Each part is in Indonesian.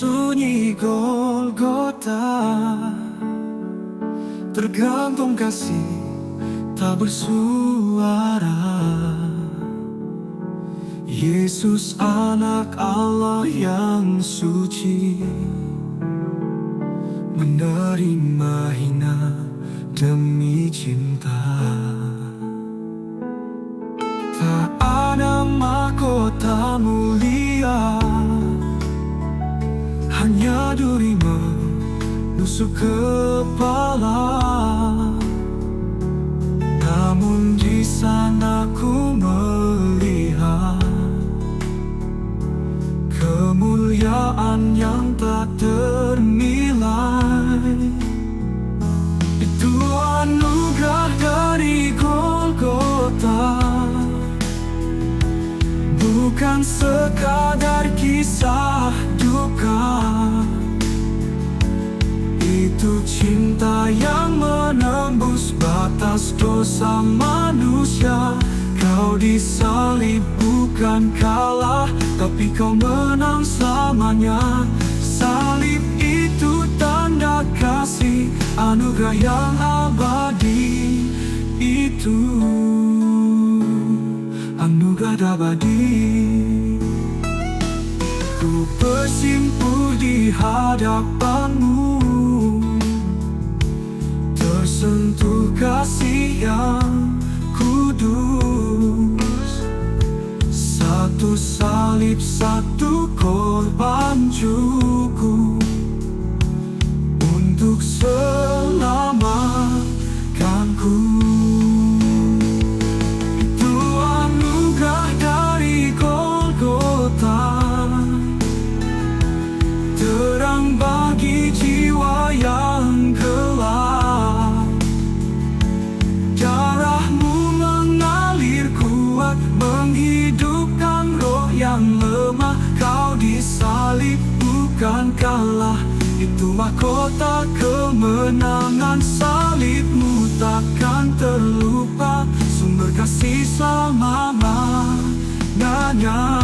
sunyi Golgota, tergantung kasih tak bersuara. Yesus anak Allah yang suci, menerima hina demi cinta. Tak ada mahkota mulia, hanya duri menusuk kepala. Namun di sana ku melihat kemuliaan yang tak ternilai. Itu anugerah dari Golgota, bukan sekadar kisah duka. Itu cinta yang menembus batas dosa manusia. Kau disalib bukan kalah, tapi kau menang selamanya. Salib itu tanda kasih, anugerah yang abadi. Itu anugerah abadi. Ku bersimpuh di hadapanmu, tersentuh kasih yang kudus. Satu salib, satu korban cukup untuk selamatkanku. Itu anugerah dari Golgota, terang bagi jiwa yang gelap. Darahmu mengalir kuat, menghidupkan roh yang lemah. Kau disalib bukan kalah, itu mahkota kemenangan. Salibmu takkan terlupa, sumber kasih selama-lamanya.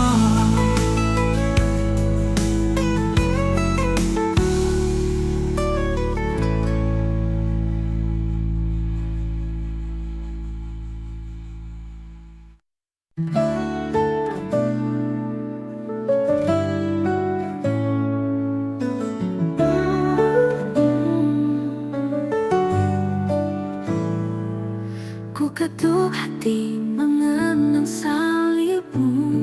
Ku ketuk hati mengenang salibmu,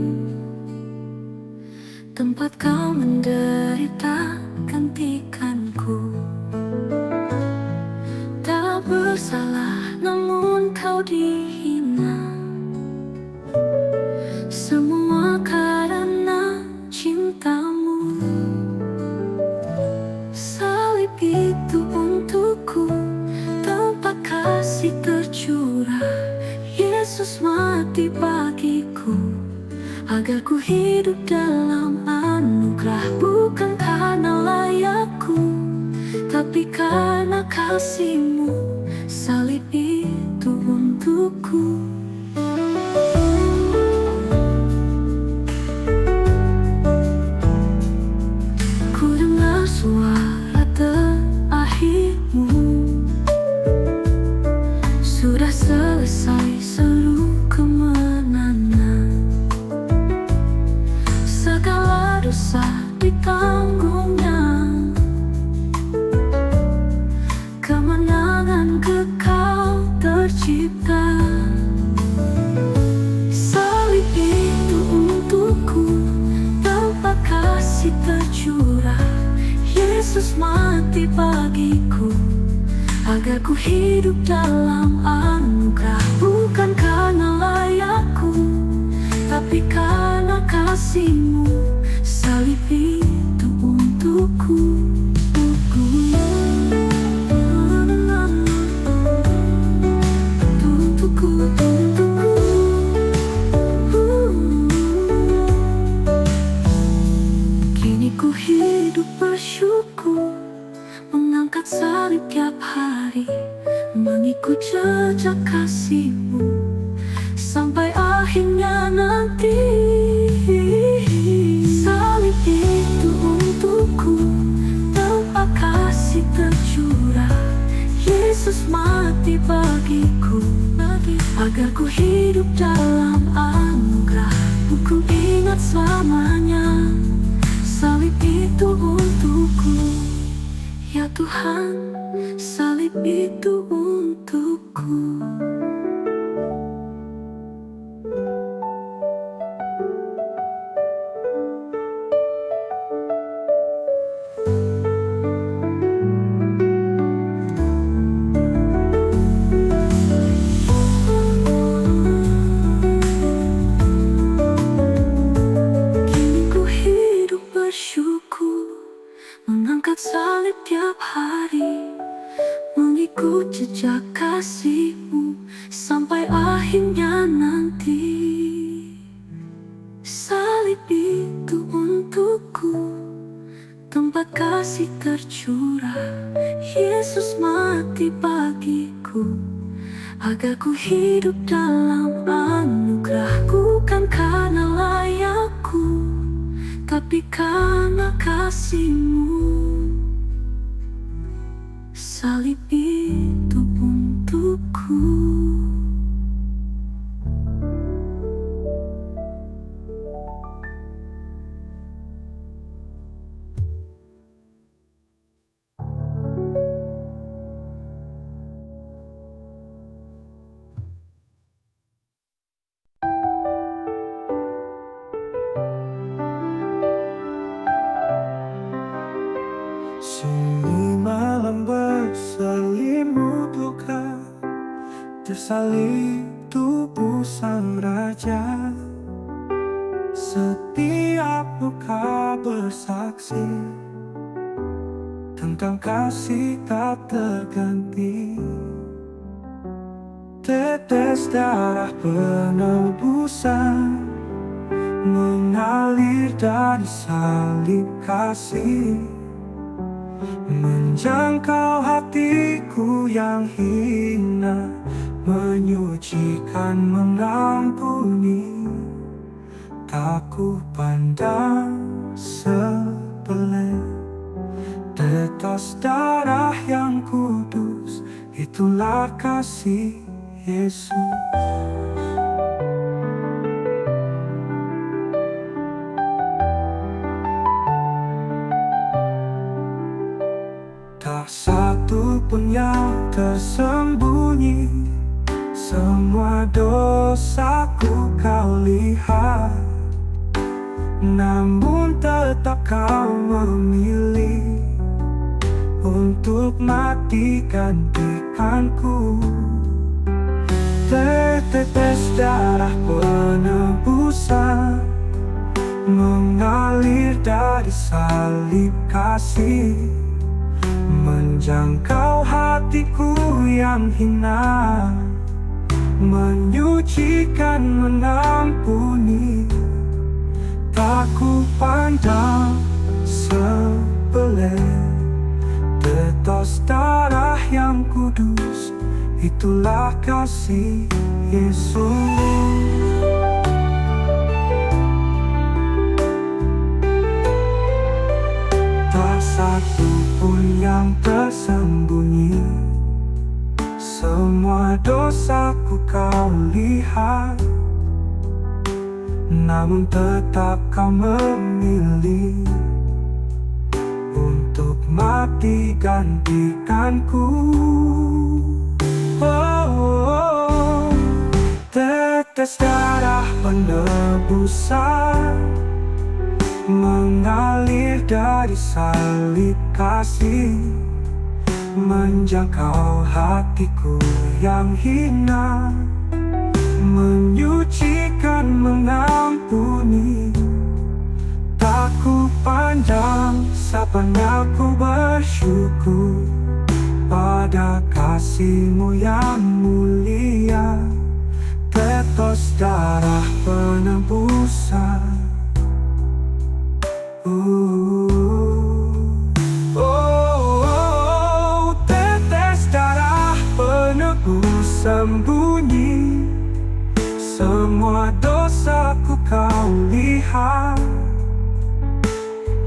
tempat kau menderita gantikanku. Tak bersalah namun kau dihina, semua karena cintamu. Salib itu untukku, tempat kasih tercurah. Yesus mati bagiku, agar ku hidup dalam anugerah. Bukan karena layakku, tapi karena kasih-Mu. Salib itu untukku. Ku dengar suara terakhir-Mu, sudah selesai seluruh kemenangan. Segala dosa ditanggung-Nya, kemenangan kekal tercipta. Salib itu untukku, tempat kasih tercurah. Yesus mati bagiku, agar ku hidup dalam anugerah. Bukan karena layakku, tapi karena kasih-Mu. Salib itu untukku. Kini ku hidup bersyukur, mengangkat salib tiap hari, mengikut jejak kasih-Mu sampai akhirnya nanti. Salib itu untukku, mati bagiku, agar ku hidup dalam anugerah-Mu. Ku ingat selamanya salib itu untukku. Ya Tuhan, salib itu untukku. Mengangkat salib tiap hari, mengikut jejak kasih-Mu sampai akhirnya nanti. Salib itu untukku, tempat kasih tercurah. Yesus mati bagiku, agar ku hidup dalam anugerah-Ku. Bukan karena layakku, tapi karena kasih-Mu. Salib itu untukku. Sunyi malam berselimut luka, tersalib tubuh sang raja. Setiap luka bersaksi tentang kasih tak terganti. Tetes darah penebusan mengalir dari salib kasih, menjangkau hatiku yang hina, menyucikan, mengampuni. Tak ku pandang sebelah tetes darah yang kudus, itulah kasih Yesus. Tak satu pun yang tersembunyi, semua dosaku Kau lihat. Namun tetap Kau memilih untuk mati gantikanku. Tetes darah penebusan mengalir dari salib kasih, menjangkau hatiku yang hina, menyucikan, mengampuni. Tak ku pandang sebelah tetes darah yang kudus, itulah kasih Yesus. Tak satu pun yang tersembunyi, semua dosaku Kau lihat. Namun tetap Kau memilih untuk mati gantikanku. Tetes darah penebusan mengalir dari salib kasih, menjangkau hatiku yang hina, menyucikan, mengampuni. Tak ku pandang sapanya, ku bersyukur pada kasih-Mu yang mulia. Tetes darah penebusan, tetes darah penebus sembunyi, semua dosaku Kau lihat.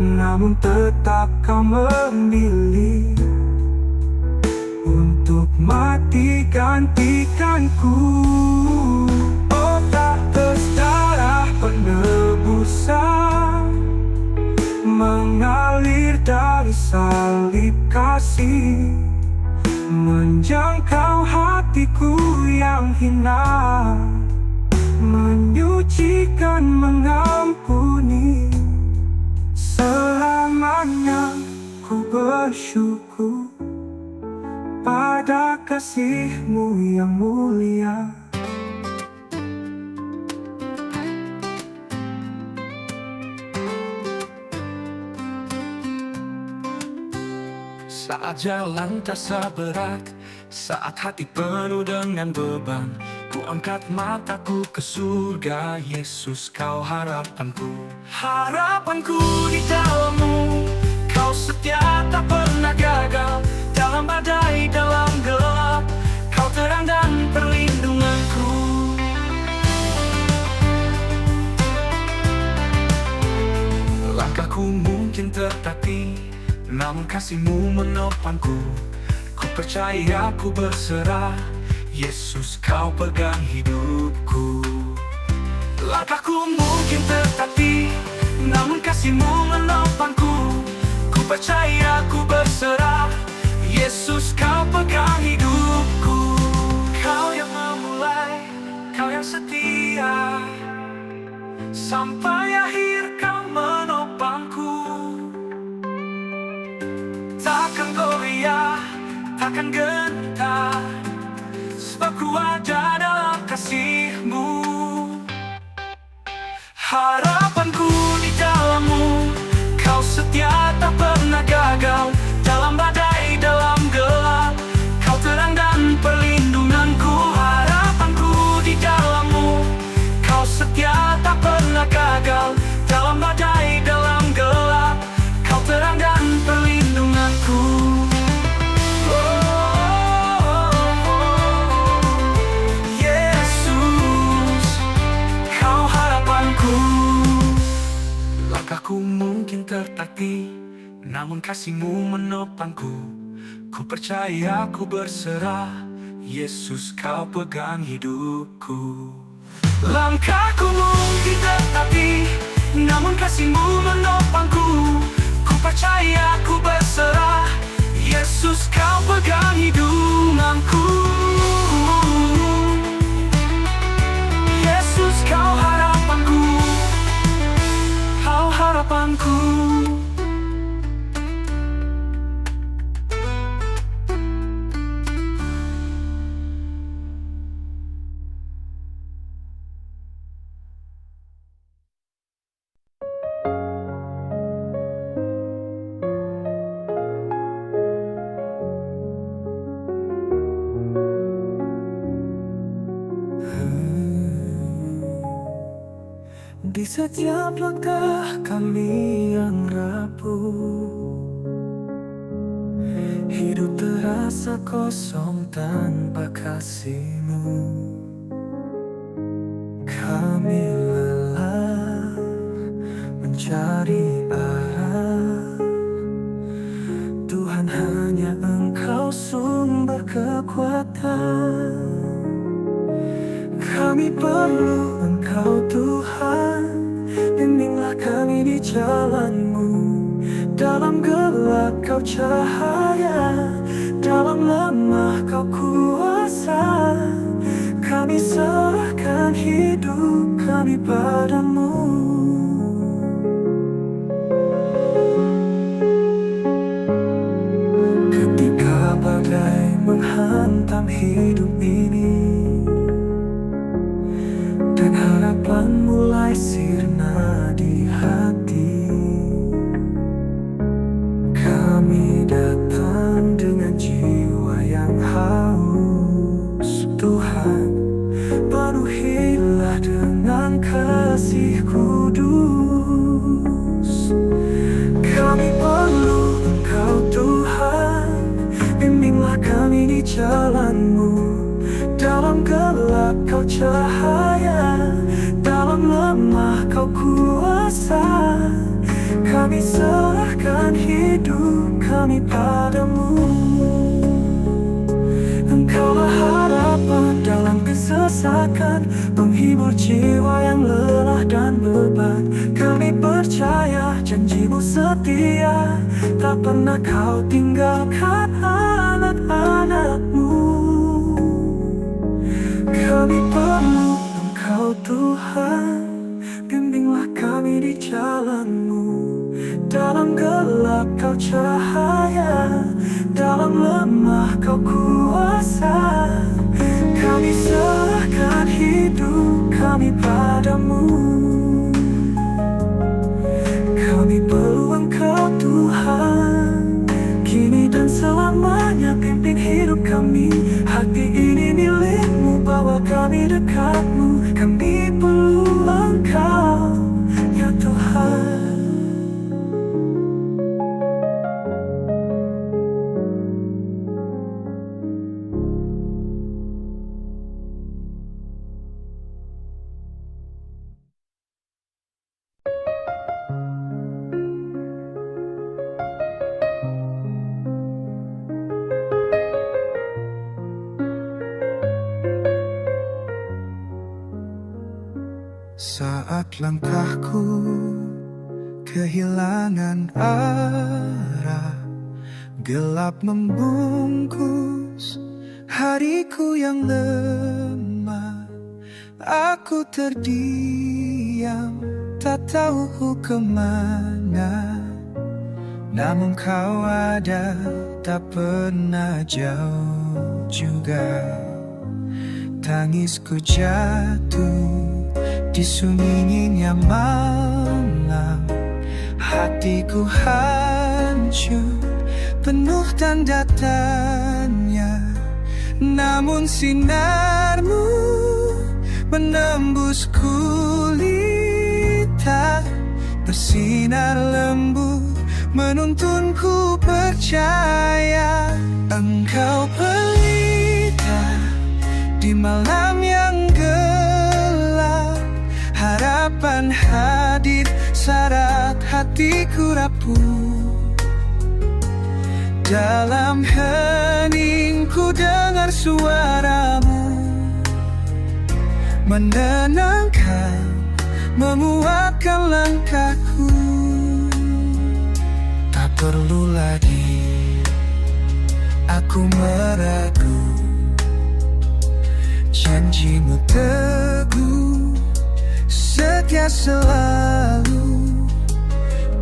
Namun tetap Kau memilih untuk mati gantikanku. Oh, tak berdarah penebusan mengalir dari salib kasih, menjangkau hatiku yang hina, menyucikan, mengampuni. Selamanya ku bersyukur pada kasih-Mu yang mulia. Saat jalan terasa berat, saat hati penuh dengan beban, ku angkat mataku ke surga. Yesus, Kau harapanku. Harapanku di dalam-Mu, Kau setia tak pernah gagal. Dalam badai, dalam gelap, Kau terang dan perlindunganku. Langkahku mungkin tertatih, namun kasih-Mu menopangku. Ku percaya, ku berserah, Yesus, Kau pegang hidupku. Langkahku mungkin tertatih, namun kasih-Mu menopangku. Ku percaya, ku berserah, Yesus, Kau pegang hidupku. Kau yang memulai, Kau yang setia, sampai akhir Kau menopangku. Takkan goyah, takkan gentar, sebab ku ada dalam kasih-Mu. Harapanku di dalam-Mu, Kau setia tak pernah gagal. Dalam badai, dalam gelap, Kau terang dan perlindunganku. Harapanku di dalam-Mu, Kau setia tak pernah gagal. Dalam badai, dalam gelap, Kau terang dan perlindunganku. Yesus, Kau harapanku. Langkahku mungkin tertatih, namun kasih-Mu menopangku. Ku percaya, ku berserah, Yesus, Kau pegang hidupku. Langkahku mungkin tertatih, namun kasih-Mu menopangku. Ku percaya, ku berserah, Yesus, Kau pegang hidupku. Yesus, Kau harapanku, Kau harapanku. Di setiap langkah kami yang rapuh, hidup terasa kosong tanpa kasih-Mu. Kami lelah mencari arah, Tuhan, hanya Engkau sumber kekuatan. Kami perlu Engkau, Tuhan, bimbinglah kami di jalan-Mu. Dalam gelap Kau cahaya, dalam lemah Kau kuasa. Kami serahkan hidup kami padamu. Ketika badai menghantam hidup ini, dan harapan mulai sirna di hati, kami datang dengan jiwa yang haus. Tuhan, penuhilah dengan kasih kudus. Kami perlu Engkau, Tuhan, bimbinglah kami di jalan-Mu. Dalam gelap Kau cahaya, dalam lemah Kau kuasa. Kami serahkan hidup kami padamu. jiwa yang lelah dan beban. Kami percaya janjimu setia, tak pernah kau tinggalkan anak-anakmu. Kami perlu Engkau Tuhan, bimbinglah kami di jalan-Mu. Dalam gelap Kau cahaya, dalam lemah Kau kuasa. Kami serahkan hidup kami padamu. Kami perlu Engkau Tuhan, kini dan selamanya pimpin hidup kami. Hati ini milik-Mu, bawa kami dekat-Mu. Kami perlu Engkau, ya Tuhan. Saat langkahku kehilangan arah, gelap membungkus hariku yang lemah. Aku terdiam, tak tahu kemana. Namun Kau ada, tak pernah jauh juga. Tangisku jatuh di sunyinya malam, hatiku hancur, penuh tanda tanya. Namun sinar-Mu menembus gulita, bersinar lembut menuntunku percaya. Engkau pelita di malam yang gelap, harapan hadir saat hatiku rapuh. Dalam heningku dengar suara-Mu, menenangkan, menguatkan langkahku. Tak perlu lagi aku meragu, janji-Mu teguh, setia selalu.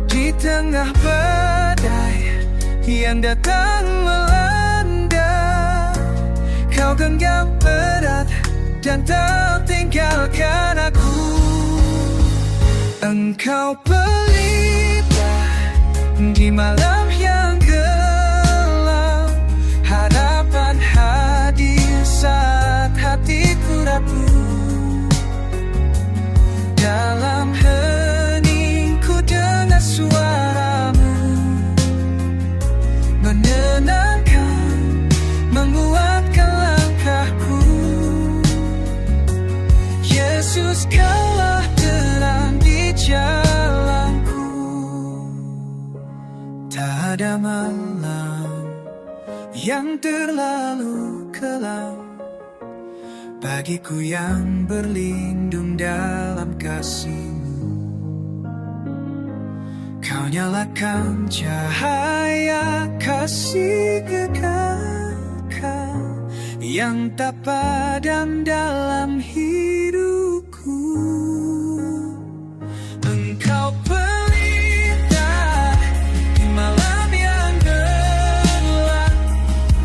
Di tengah badai yang datang melanda, Kau genggam erat dan tak tinggalkan aku. Engkau pelita di malam yang gelap, harapan hadir saat hatiku rapuh. Dalam heningku dengar suara-Mu, menenangkan, menguatkan langkahku. Yesus, Kaulah terang di jalanku. Tak ada malam yang terlalu kelam bagiku yang berlindung dalam kasih-Mu. Kau nyalakan cahaya kasih kekal yang tak padam dalam hidupku. Engkau pelita di malam yang gelap,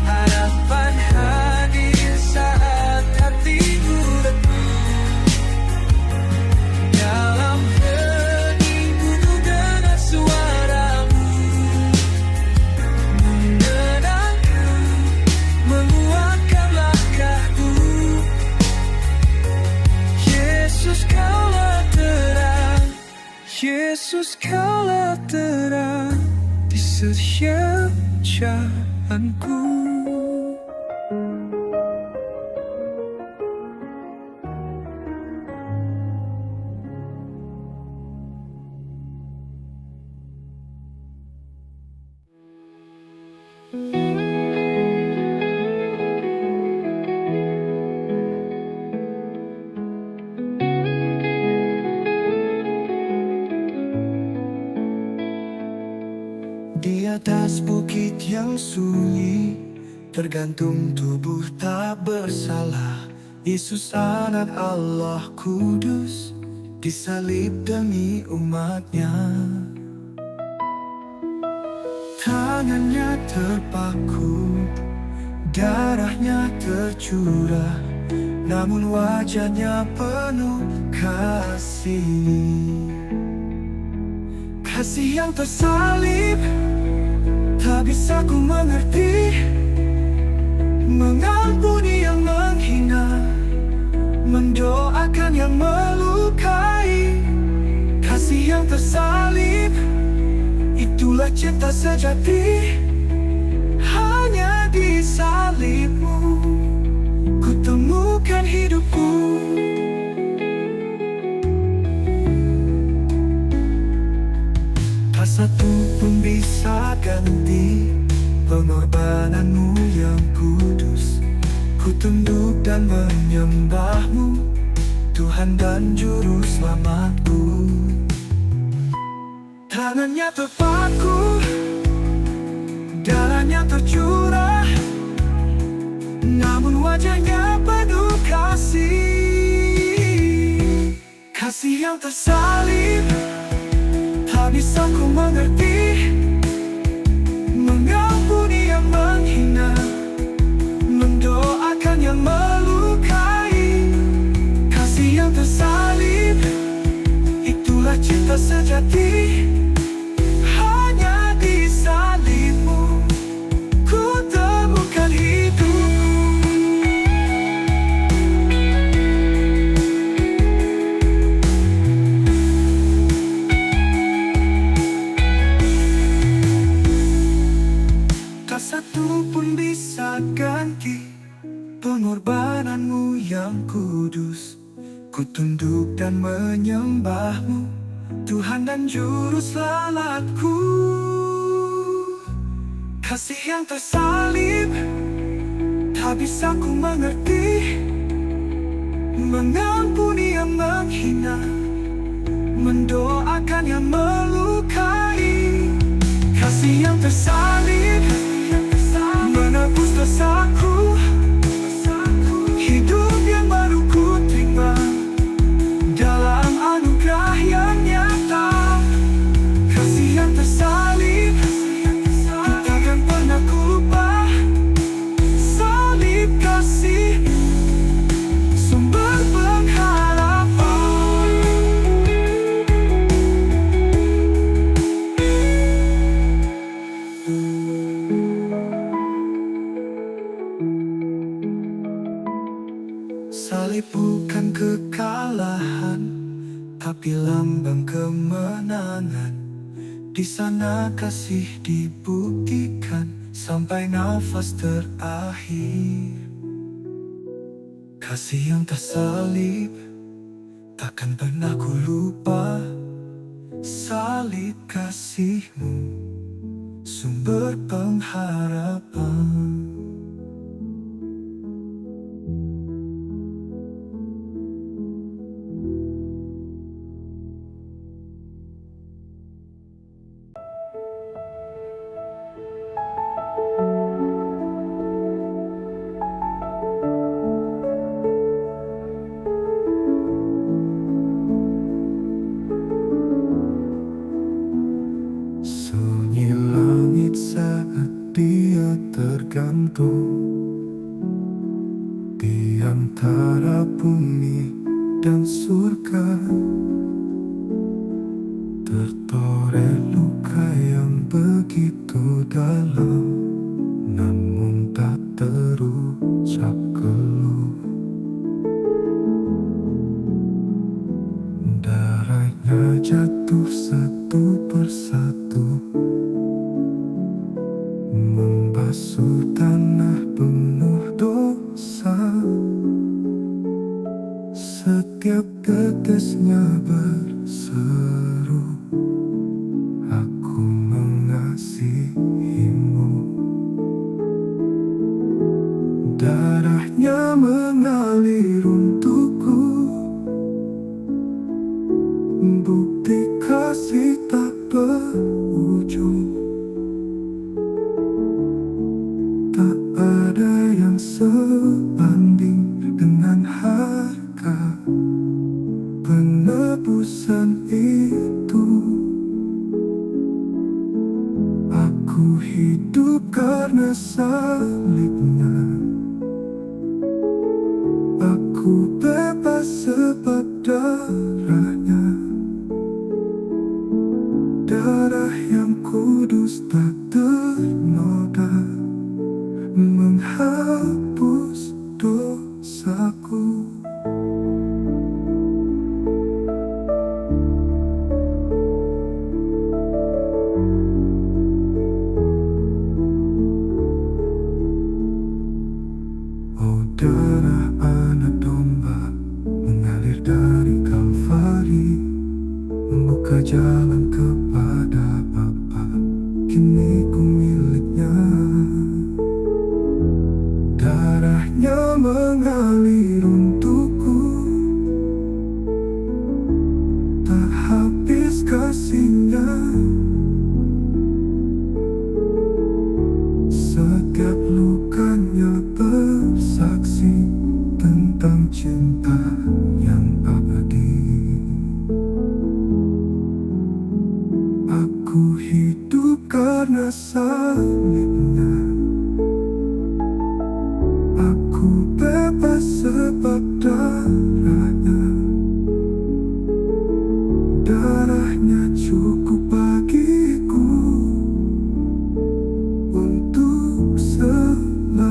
harapan hadir saat hatiku redup. Dalam heningku dengar suara-Mu, menenangkan, menguatkan langkahku. Yesus, Kaulah terang, Yesus, Kaulah terang di setiap jalanku. atas bukit yang sunyi, tergantung tubuh tak bersalah. Yesus anak Allah kudus, disalib demi umatnya. Tangannya terpaku, darahnya tercurah, namun wajahnya penuh kasih. Kasih yang tersalib, tak bisa ku mengerti. Mengampuni yang menghina, mendoakan yang melukai. Kasih yang tersalib, itulah cinta sejati. Hanya di salibmu ku temukan hidupku. Tak satu pun bisa ganti pengorbananmu yang kudus. Ku tunduk dan menyembahmu, Tuhan dan Juru Selamatku. Tangannya terpaku, darahnya tercurah, namun wajahnya penuh kasih. Kasih yang tersalib, tak bisa ku mengerti. Mengampuni yang menghina, mendoakan yang melukai. Kasih yang tersalib, itulah cinta sejati. Hanya di salibmu ku temukan hidupku. Tak satu pun bisa ganti pengorbananmu yang kudus. Ku tunduk dan menyembahmu, Tuhan dan Juru Selamatku. Kasih yang tersalib, tak bisa ku mengerti. Mengampuni yang menghina, mendoakan yang melukai. Kasih yang tersalib, menebus dosaku. Hidup yang baru ku terima dalam anugerah yang nyata. Kasih yang tersalib, takkan pernah ku lupa. Salib kasih, sumber pengharapan. Salib bukan kekalahan, tapi lambang kemenangan. Di sana kasih dibuktikan sampai nafas terakhir. Kasih yang tersalib, takkan pernah ku lupa. Salib kasihmu, sumber pengharapan. Sunyi langit saat dia tergantung di antara bumi dan surga. Tertoreh luka yang begitu dalam, namun tak terucap keluh. Darahnya jatuh satu persatu, membasuh tanah penuh dosa. Setiap tetesnya berseru, aku mengasihimu. Darahnya mengalir untukku, bukti kasih tak berujung. hidup karena salibnya. Aku bebas sebab darahnya. Darah yang kudus tak ternoda, menghapus dosaku. Oh, darah anak domba mengalir dari Kalvari, membuka jalan kepada Bapa. Kini ku miliknya. Darahnya mengalir untukku, tak habis kasihnya. Setiap lukanya bersaksi tentang cinta yang abadi. Aku hidup karena salibnya. Aku bebas sebab darahnya. Darahnya cukup bagiku untuk selamanya.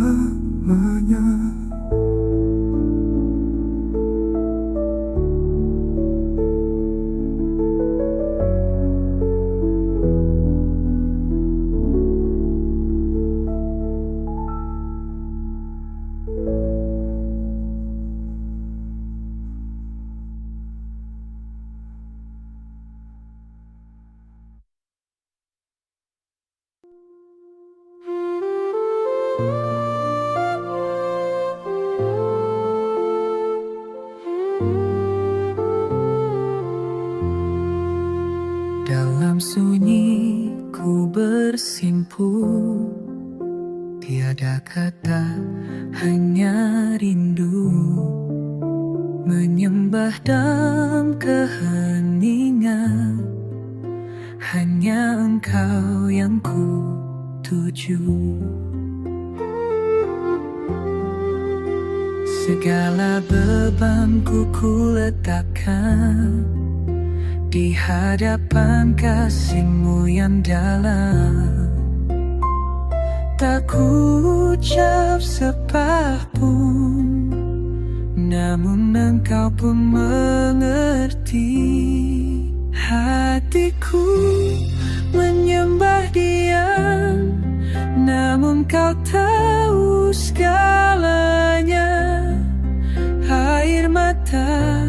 Dalam sunyi ku bersimpu, tiada kata, hanya rindu. Menyembah dalam keheningan, hanya Engkau yang ku tuju. Segala bebanku ku letakkan di hadapan kasih-Mu yang dalam. Tak ku ucap sepatah pun, namun Engkau pun mengerti. Hatiku menyembah Dia, namun Kau tahu segalanya. Air mata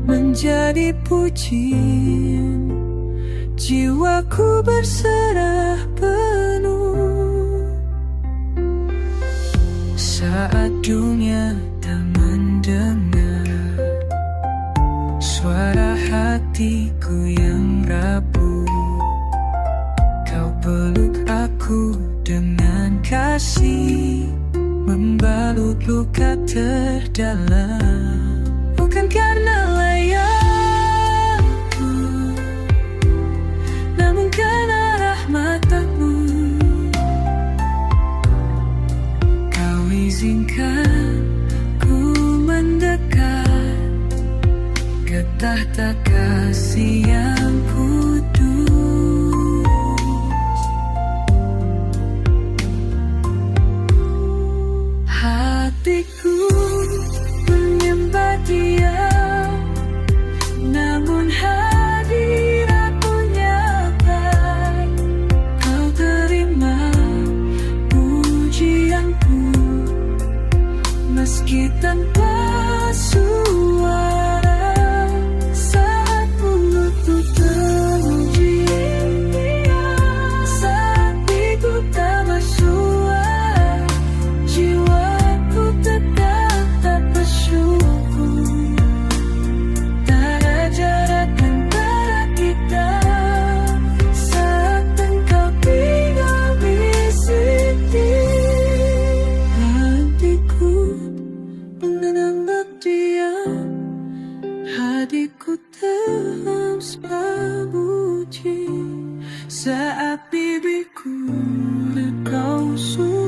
menjadi pujian, jiwaku berserah penuh. Saat dunia tak mendengar suara hatiku yang rapuh, Kau peluk aku dengan kasih, membalut luka terdalam. Bukan karena layakku, namun karena rahmat-Mu. Kau izinkan ku mendekat ke tahta kasih yang kudus. Hatiku menyembah Dia, namun hadirat-Mu nyata. Kau terima pujianku, meski tanpa suara. Saat mulutku terpuji, saat itu tak bersuara, jiwaku tetap musuh.